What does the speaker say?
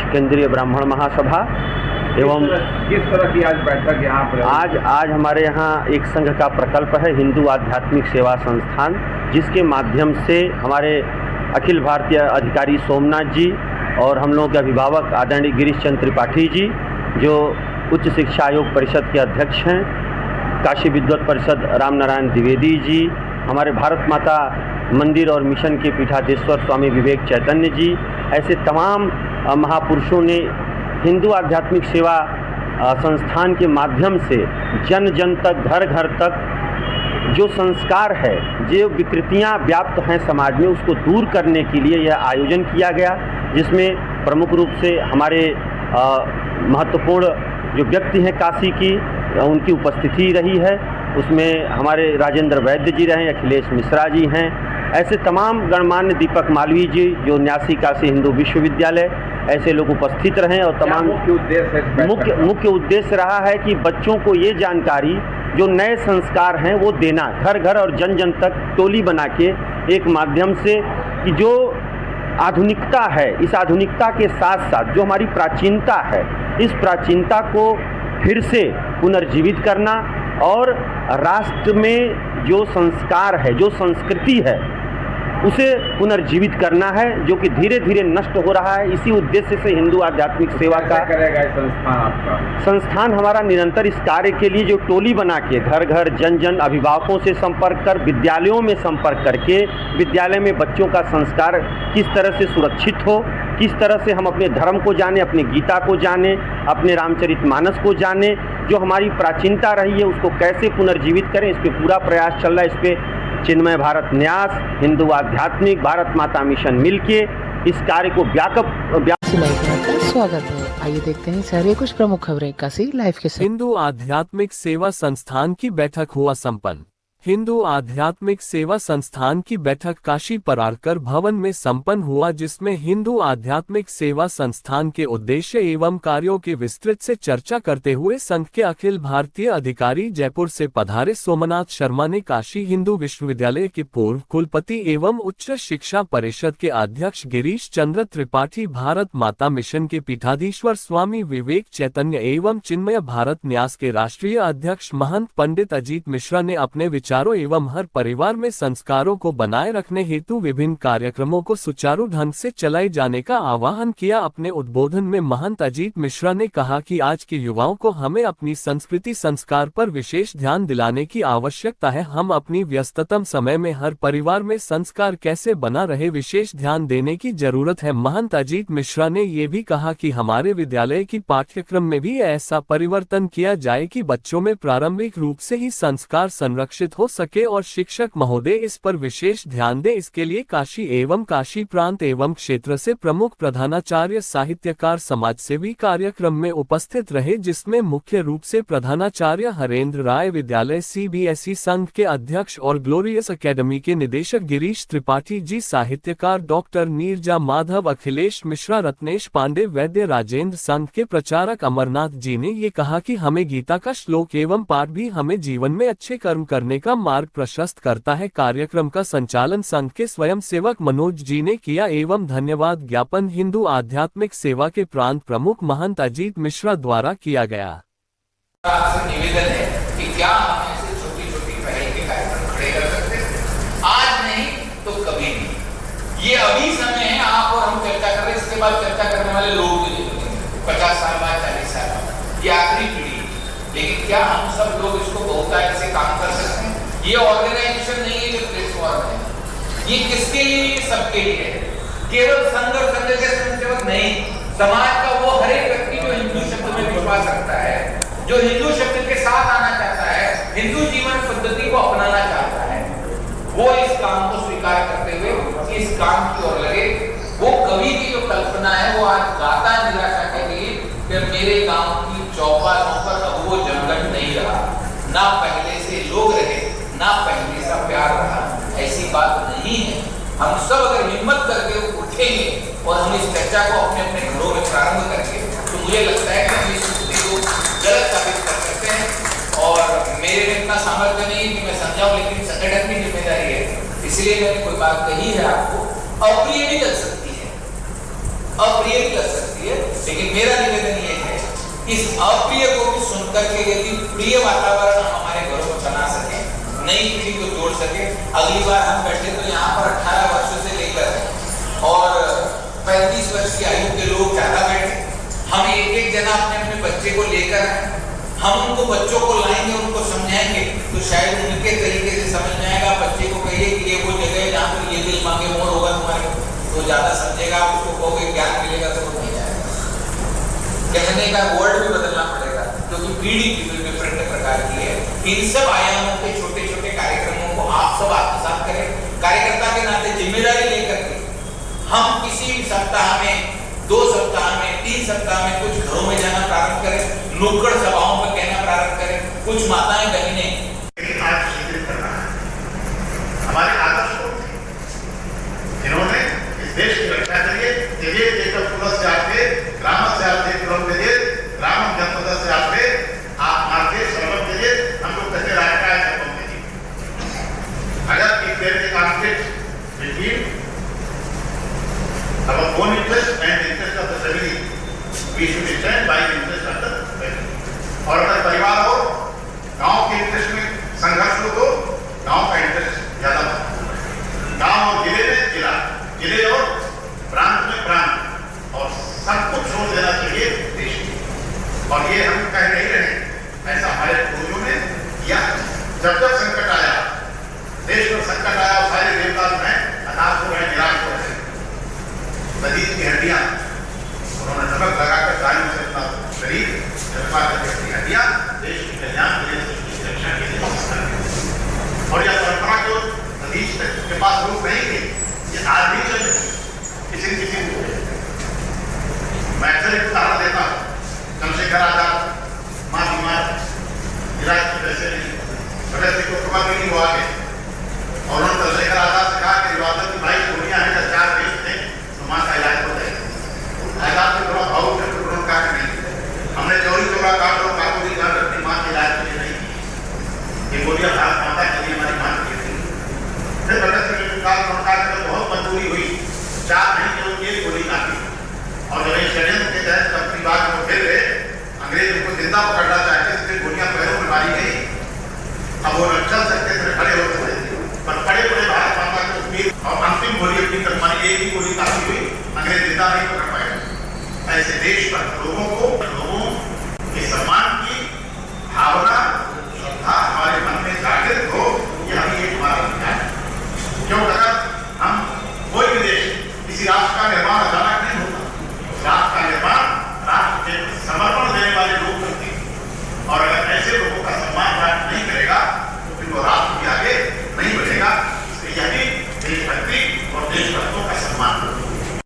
केंद्रीय ब्राह्मण महासभा एवं किस तरह की आज बैठक यहाँ पर? आज हमारे यहाँ एक संघ का प्रकल्प है हिंदू आध्यात्मिक सेवा संस्थान, जिसके माध्यम से हमारे अखिल भारतीय अधिकारी सोमनाथ जी और हम लोगों के अभिभावक आदरणीय गिरीश चंद्र त्रिपाठी जी, जो उच्च शिक्षा आयोग परिषद के अध्यक्ष हैं, काशी विद्वत परिषद राम नारायण द्विवेदी जी, हमारे भारत माता मंदिर और मिशन के पीठाधीश्वर स्वामी विवेक चैतन्य जी, ऐसे तमाम महापुरुषों ने हिंदू आध्यात्मिक सेवा संस्थान के माध्यम से जन जन तक, घर घर तक जो संस्कार है, जो विकृतियां व्याप्त हैं समाज में, उसको दूर करने के लिए यह आयोजन किया गया, जिसमें प्रमुख रूप से हमारे महत्वपूर्ण जो व्यक्ति हैं काशी की, उनकी उपस्थिति रही है। उसमें हमारे राजेंद्र वैद्य जी रहे, अखिलेश मिश्रा जी हैं, ऐसे तमाम गणमान्य, दीपक मालवीय जी जो न्यासी काशी हिंदू विश्वविद्यालय, ऐसे लोग उपस्थित रहे। और तमाम मुख्य उद्देश्य रहा है कि बच्चों को ये जानकारी, जो नए संस्कार हैं वो देना, घर घर और जन जन तक टोली बना के एक माध्यम से, कि जो आधुनिकता है, इस आधुनिकता के साथ साथ जो हमारी प्राचीनता है, इस प्राचीनता को फिर से पुनर्जीवित करना और राष्ट्र में जो संस्कार है, जो संस्कृति है, उसे पुनर्जीवित करना है, जो कि धीरे धीरे नष्ट हो रहा है। इसी उद्देश्य से हिंदू आध्यात्मिक सेवा का करेगा संस्थान आपका? संस्थान हमारा निरंतर इस कार्य के लिए जो टोली बना के घर घर जन जन अभिभावकों से संपर्क कर, विद्यालयों में संपर्क करके, विद्यालय में बच्चों का संस्कार किस तरह से सुरक्षित हो, किस तरह से हम अपने धर्म को जाने, अपने गीता को जाने, अपने रामचरितमानस को जाने, जो हमारी प्राचीनता रही है उसको कैसे पुनर्जीवित करें, इस पर पूरा प्रयास चल रहा है। इस पर चिन्मय भारत न्यास, हिंदू आध्यात्मिक, भारत माता मिशन मिलके इस कार्य को स्वागत है। आइए देखते हैं शहर कुछ प्रमुख खबरें काशी लाइव के साथ। हिंदू आध्यात्मिक सेवा संस्थान की बैठक हुआ संपन्न। हिंदू आध्यात्मिक सेवा संस्थान की बैठक काशी परारकर भवन में संपन्न हुआ, जिसमें हिंदू आध्यात्मिक सेवा संस्थान के उद्देश्य एवं कार्यों की विस्तृत से चर्चा करते हुए संघ के अखिल भारतीय अधिकारी जयपुर से पधारे सोमनाथ शर्मा ने काशी हिंदू विश्वविद्यालय के पूर्व कुलपति एवं उच्च शिक्षा परिषद के अध्यक्ष गिरीश चंद्र त्रिपाठी, भारत माता मिशन के पीठाधीश्वर स्वामी विवेक चैतन्य एवं चिन्मय भारत न्यास के राष्ट्रीय अध्यक्ष महंत पंडित अजीत मिश्रा ने अपने विचारों एवं हर परिवार में संस्कारों को बनाए रखने हेतु विभिन्न कार्यक्रमों को सुचारू ढंग से चलाए जाने का आह्वान किया। अपने उद्बोधन में महंत अजीत मिश्रा ने कहा कि आज के युवाओं को हमें अपनी संस्कृति संस्कार पर विशेष ध्यान दिलाने की आवश्यकता है। हम अपनी व्यस्ततम समय में हर परिवार में संस्कार कैसे बना रहे, विशेष ध्यान देने की जरूरत है। महंत अजीत मिश्रा ने ये भी कहा कि हमारे विद्यालय की पाठ्यक्रम में भी ऐसा परिवर्तन किया जाए कि बच्चों में प्रारंभिक रूप से ही संस्कार संरक्षित हो सके और शिक्षक महोदय इस पर विशेष ध्यान दें। इसके लिए काशी एवं काशी प्रांत एवं क्षेत्र से प्रमुख प्रधानाचार्य, साहित्यकार, समाजसेवी कार्यक्रम में उपस्थित रहे, जिसमें मुख्य रूप से प्रधानाचार्य हरेंद्र राय, विद्यालय CBSE संघ के अध्यक्ष और ग्लोरियस अकेडमी के निदेशक गिरीश त्रिपाठी जी, साहित्यकार डॉक्टर नीरजा माधव, अखिलेश मिश्रा, रत्नेश पांडे, वैद्य, राजेंद्र संघ के प्रचारक अमरनाथ जी ने ये कहा कि हमें गीता का श्लोक एवं पाठ भी हमें जीवन में अच्छे कर्म करने का मार्ग प्रशस्त करता है। कार्यक्रम का संचालन संघ के स्वयंसेवक मनोज जी ने किया एवं धन्यवाद ज्ञापन हिंदू आध्यात्मिक सेवा के प्रांत प्रमुख महंत अजीत मिश्रा द्वारा किया गया। निवेदन है कि क्या हम ऐसे छोटी-छोटी पहल के कार्यक्रम खड़े कर सकते हैं? आज नहीं तो कभी भी। ये अभी समय है, आप और हम चर्चा कर रहे हैं, इसके बाद चर्चा करने वाले लोग भी नहीं, 50 साल बाद, 40 साल बाद, ये आखिरी पीढ़ी। लेकिन क्या हम सब लोग इसको बहुतायत से काम कर सकते हैं? ये ऑर्गेनाइजेशन नहीं है जो प्लेटफॉर्म है, ये किसके लिए? ये सबके लिए है। केवल संघ और संघ के स्वयंसेवक नहीं, समाज का वो हर एक व्यक्ति जो हिंदू शब्द में विश्वास रखता है, जो हिंदू शब्द के साथ आना चाहता है, हिंदू जीवन पद्धति को अपनाना चाहता है, वो इस काम को स्वीकार करते हुए इस काम की ओर लगे। वो कवि की जो कल्पना है वो आज गाता है निराशा के लिए कि मेरे गांव की चौपालों पर अब वो जंगल नहीं रहा, ना पहले से लोग रहे, ना पहले सा प्यार रहा। ऐसी बात नहीं है। हम सब अगर हिम्मत करके उठेंगे और हम इस चर्चा को अपने अपने घरों में प्रारंभ करेंगे, तो मुझे लगता है कि हम इस स्थिति को गलत साबित कर सकते हैं। और मेरे में इतना सामर्थ्य नहीं है कि मैं समझाऊं, लेकिन संगठन की जिम्मेदारी है, इसलिए मैंने कोई बात कही है आपको। अप्रिय भी लग सकती है, अप्रिय भी लग सकती है, लेकिन मेरा निवेदन ये है, इस अप्रिय को भी सुनकर के यदि प्रिय वातावरण हम हमारे घरों में बना सके, नई पीढ़ी को जोड़ सके। अगली बार हम बैठे तो यहाँ पर 18 वर्षों से लेकर और 35 वर्ष की आयु के लोग ज्यादा बैठे। हम एक एक जना अपने अपने बच्चे को लेकर आए, हम उनको बच्चों को लाएंगे, उनको समझाएंगे, तो शायद उनके तरीके से समझ में आएगा। बच्चे को कहिए कि ये वो जगह है जहाँ पर ये दिल मांगे मोर होगा तुम्हारे, तो ज्यादा समझेगा। उसको कहोगे ज्ञान मिलेगा तो वो नहीं जाएगा। कहने का वर्ड भी बदलना पड़ेगा, क्योंकि पीढ़ी डिफरेंट प्रकार की है। इन सब आयामों के छोटे छोटे कार्यक्रमों को आप सब आत्मसात करें। कार्यकर्ता के नाते जिम्मेदारी लेकर के हम किसी भी सप्ताह में, 2 सप्ताह में, 3 सप्ताह में कुछ घरों में जाना प्रारंभ करें, नुक्कड़ सभाओं पर कहना प्रारंभ करें। कुछ माताएं बहनें आज चित्रित करना है हमारे आदर्श को, जिन्होंने इस देश की रक्षा के लिए तेजे देकर पुलिस से आते, ग्राम से आते, कुलम तेजे, ग्राम जनपद से आते, आप मारते सर्वत तेजे, हम लोग कहते राष्ट्र है सर्वत तेजे। अगर इस देश के conflict between our own interest and the interest of the family, we should stand by the interest of the family. और अगर परिवार हो, गांव के इंटरेस्ट में संघर्ष हो तो गांव का इंटरेस्ट ज्यादा गांव और जिले में जिला, जिले और प्रांत में प्रांत, और सब कुछ छोड़ देना चाहिए देश को। और ये हम कह नहीं रहे, ऐसा हमारे पूर्वजों ने किया। जब जब संकट आया, देश में संकट आया, सारे देवता जो हैं हताश हो गए, निराश हो गए। नदी की हड्डियां उन्होंने नमक लगाकर गायों से अपना शरीर चटका करके अपनी हड्डियां देश के कल्याण के लिए, देश की रक्षा के लिए। और यह परंपरा जो नदी के पास लोग नहीं थे, ये आज भी चल रही किसी किसी को। मैं अक्सर एक उदाहरण देता हूँ, चंद्रशेखर आजाद माँ बीमार, इलाज की पैसे नहीं, भगत सिंह को खबर नहीं, वो आ गए और उन्होंने चंद्रशेखर आजाद से कहा कि रिवाजत की 22 गोलियां हैं, 4 बेच दें, मां का इलाज हो जाएगा। आजाद में थोड़ा भाव उन्होंने कहा कि नहीं, हमने चोरी चोरा काट लो, काबूली कर अपनी मां के इलाज के लिए नहीं, ये गोलियां भारत माता के लिए, हमारी मां के लिए। फिर भगत सिंह ने कहा बहुत मजबूरी हुई, 4 नहीं केवल 1 गोली काटी। और जब ये षड्यंत्र के तहत अपनी बात को फिर गए, अंग्रेज उनको जिंदा पकड़ना चाहते, इसलिए गोलियां पैरों में मारी गई। अब वो न चल सकते थे, खड़े होते थे, पर खड़े खड़े भारत माता को और अंतिम गोली अपनी तरफ, एक ही गोली काफी हुई, अंग्रेज जिंदा नहीं पकड़ पाए। ऐसे देश पर लोगों को